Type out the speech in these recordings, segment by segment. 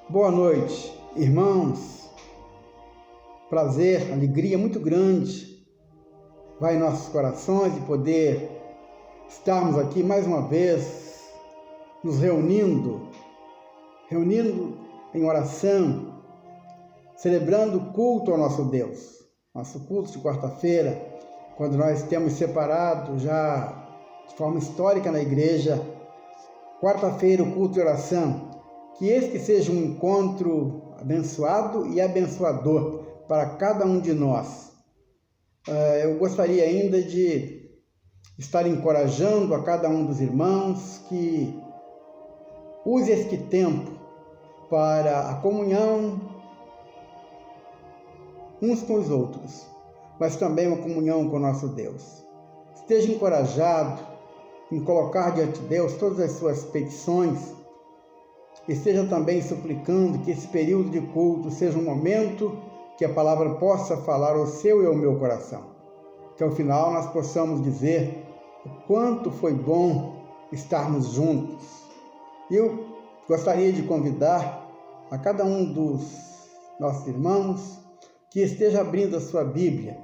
Boa noite, irmãos. Prazer, alegria muito grande vai em nossos corações de poder estarmos aqui mais uma vez, nos reunindo em oração, celebrando o culto ao nosso Deus. Nosso culto de quarta-feira, quando nós temos separado já de forma histórica na igreja, quarta-feira o culto de oração. Que este seja um encontro abençoado e abençoador para cada um de nós. Eu gostaria ainda de estar encorajando a cada um dos irmãos que use este tempo para a comunhão uns com os outros, mas também uma comunhão com o nosso Deus. Esteja encorajado em colocar diante de Deus todas as suas petições. Esteja também suplicando que esse período de culto seja um momento que a palavra possa falar ao seu e ao meu coração. Que ao final nós possamos dizer o quanto foi bom estarmos juntos. Eu gostaria de convidar a cada um dos nossos irmãos que esteja abrindo a sua Bíblia.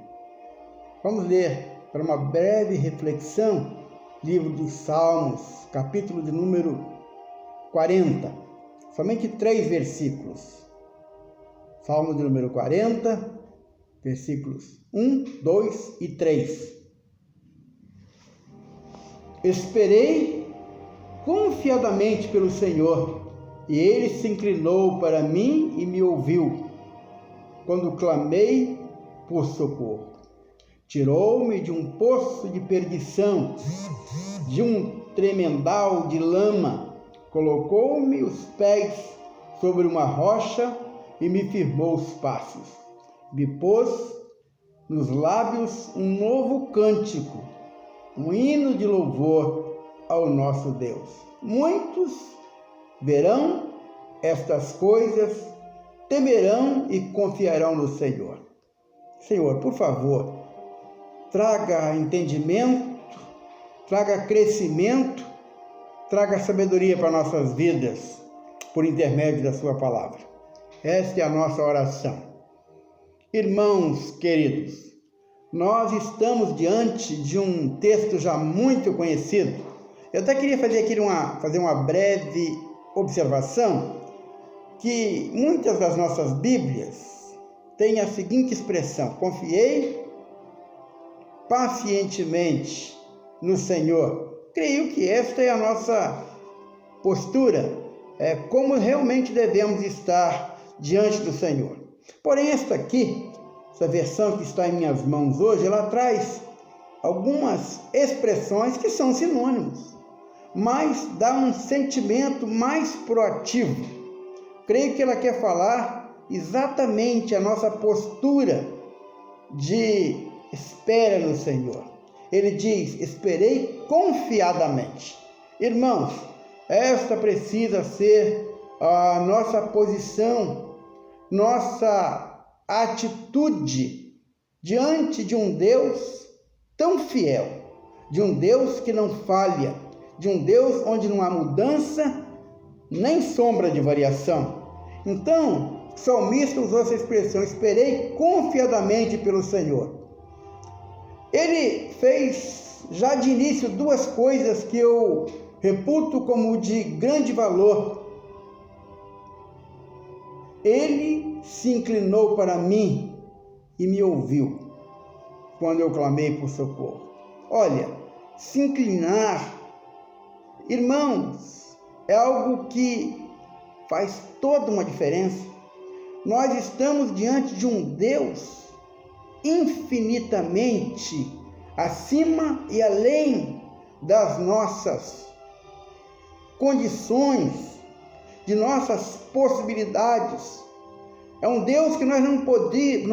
Vamos ler para uma breve reflexão, livro dos Salmos, capítulo de número 40. Somente 3 versículos. Salmo de número 40, versículos 1, 2 e 3. Esperei confiadamente pelo Senhor, e Ele se inclinou para mim e me ouviu, quando clamei por socorro. Tirou-me de um poço de perdição, de um tremendal de lama. Colocou-me os pés sobre uma rocha e me firmou os passos. Me pôs nos lábios um novo cântico, um hino de louvor ao nosso Deus. Muitos verão estas coisas, temerão e confiarão no Senhor. Senhor, por favor, traga entendimento, traga crescimento, traga sabedoria para nossas vidas, por intermédio da sua palavra. Esta é a nossa oração. Irmãos queridos, nós estamos diante de um texto já muito conhecido. Eu até queria fazer aqui uma breve observação, que muitas das nossas Bíblias têm a seguinte expressão: confiei pacientemente no Senhor. Creio que esta é a nossa postura, como realmente devemos estar diante do Senhor. Porém, essa versão que está em minhas mãos hoje, ela traz algumas expressões que são sinônimos, mas dá um sentimento mais proativo. Creio que ela quer falar exatamente a nossa postura de espera no Senhor. Ele diz: esperei confiadamente. Irmãos, esta precisa ser a nossa posição, nossa atitude diante de um Deus tão fiel, de um Deus que não falha, de um Deus onde não há mudança nem sombra de variação. Então, o salmista usou essa expressão: esperei confiadamente pelo Senhor. Ele fez já de início 2 coisas que eu reputo como de grande valor. Ele se inclinou para mim e me ouviu quando eu clamei por socorro. Olha, se inclinar, irmãos, é algo que faz toda uma diferença. Nós estamos diante de um Deus infinitamente acima e além das nossas condições, de nossas possibilidades. É um Deus que nós não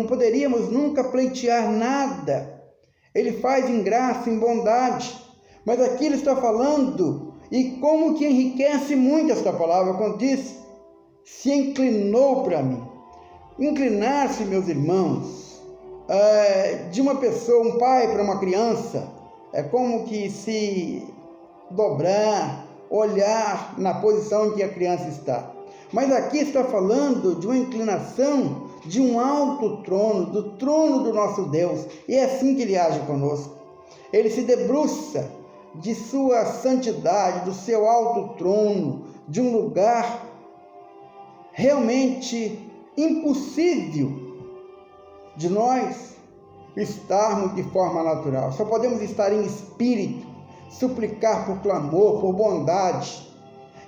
poderíamos nunca pleitear nada. Ele faz em graça, em bondade. Mas aqui ele está falando, e como que enriquece muito esta palavra, quando diz: se inclinou para mim. Inclinar-se, meus irmãos, de uma pessoa, um pai para uma criança, é como que se dobrar, olhar na posição em que a criança está. Mas aqui está falando de uma inclinação de um alto trono, do trono do nosso Deus. E é assim que ele age conosco. Ele se debruça de sua santidade, do seu alto trono, de um lugar realmente impossível de nós estarmos de forma natural. Só podemos estar em espírito, suplicar por clamor, por bondade.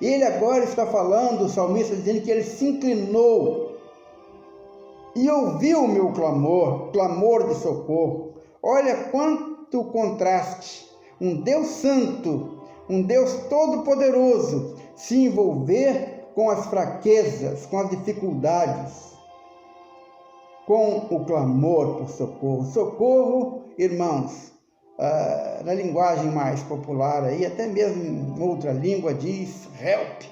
E ele agora está falando, o salmista, dizendo que ele se inclinou e ouviu o meu clamor, clamor de socorro. Olha quanto contraste. Um Deus santo, um Deus todo-poderoso, se envolver com as fraquezas, com as dificuldades, com o clamor por socorro. Socorro, irmãos, na linguagem mais popular, aí, até mesmo em outra língua, diz help.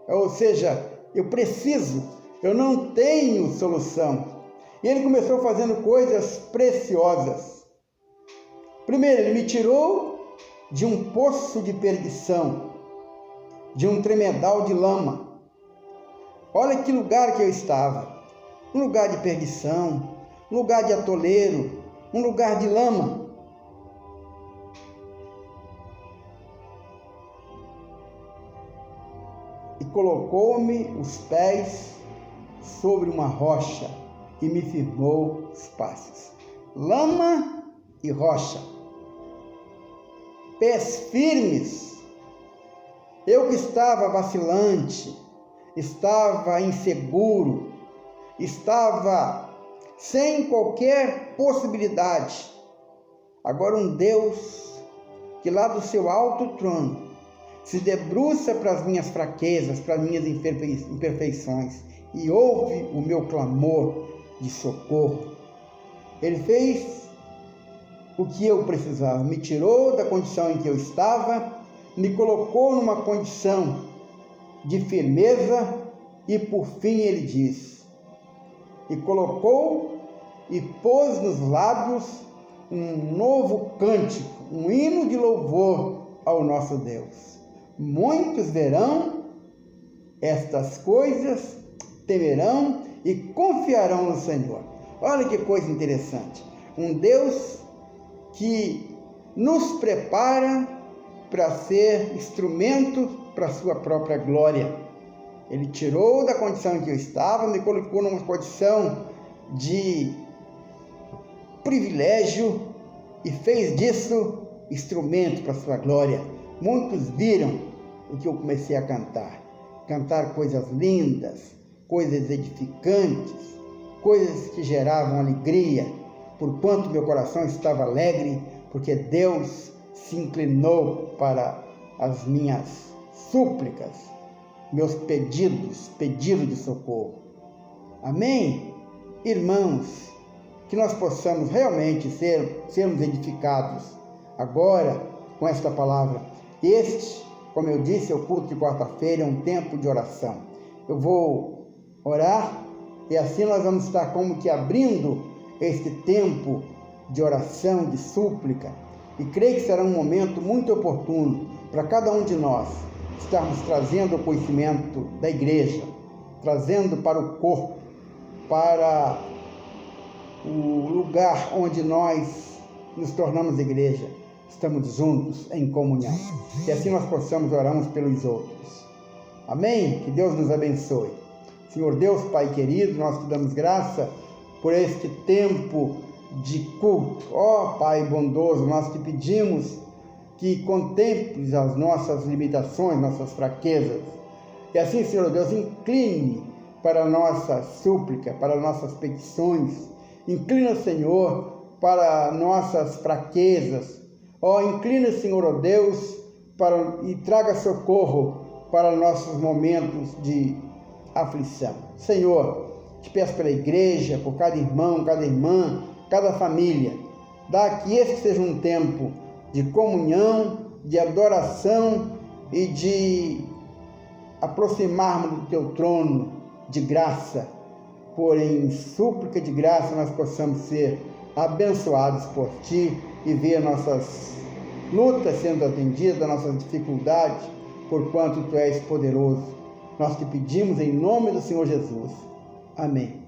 Ou seja, eu preciso, eu não tenho solução. E ele começou fazendo coisas preciosas. Primeiro, ele me tirou de um poço de perdição, de um tremedal de lama. Olha que lugar que eu estava. Um lugar de perdição, um lugar de atoleiro, um lugar de lama. E colocou-me os pés sobre uma rocha e me firmou os passos. Lama e rocha. Pés firmes. Eu que estava vacilante, estava inseguro, estava sem qualquer possibilidade. Agora um Deus que lá do seu alto trono se debruça para as minhas fraquezas, para as minhas imperfeições e ouve o meu clamor de socorro. Ele fez o que eu precisava, me tirou da condição em que eu estava, me colocou numa condição de firmeza e por fim ele diz, e colocou e pôs nos lábios um novo cântico, um hino de louvor ao nosso Deus. Muitos verão estas coisas, temerão e confiarão no Senhor. Olha que coisa interessante. Um Deus que nos prepara para ser instrumento para a sua própria glória. Ele tirou da condição em que eu estava, me colocou numa condição de privilégio e fez disso instrumento para a sua glória. Muitos viram o que eu comecei a cantar coisas lindas, coisas edificantes, coisas que geravam alegria, porquanto meu coração estava alegre, porque Deus se inclinou para as minhas súplicas, meus pedidos de socorro. Amém? Irmãos, que nós possamos realmente sermos edificados agora com esta palavra. Este, como eu disse, é o culto de quarta-feira, é um tempo de oração. Eu vou orar e assim nós vamos estar como que abrindo este tempo de oração, de súplica. E creio que será um momento muito oportuno para cada um de nós estarmos trazendo o conhecimento da igreja, trazendo para o corpo, para o lugar onde nós nos tornamos igreja. Estamos juntos em comunhão. E assim nós possamos orar uns pelos outros. Amém? Que Deus nos abençoe. Senhor Deus, Pai querido, nós te damos graça por este tempo de culto. Ó Pai bondoso, nós te pedimos que contemples as nossas limitações, nossas fraquezas. E assim, Senhor Deus, incline para a nossa súplica, para nossas petições. Inclina, Senhor, para nossas fraquezas. Ó, inclina, Senhor, ó Deus, e traga socorro para nossos momentos de aflição. Senhor, te peço pela igreja, por cada irmão, cada irmã, cada família. Dá que esse seja um tempo de comunhão, de adoração e de aproximarmos do teu trono de graça. Porém, em súplica de graça, nós possamos ser abençoados por ti e ver nossas lutas sendo atendidas, nossas dificuldades, porquanto tu és poderoso Nós te pedimos em nome do Senhor Jesus. Amém.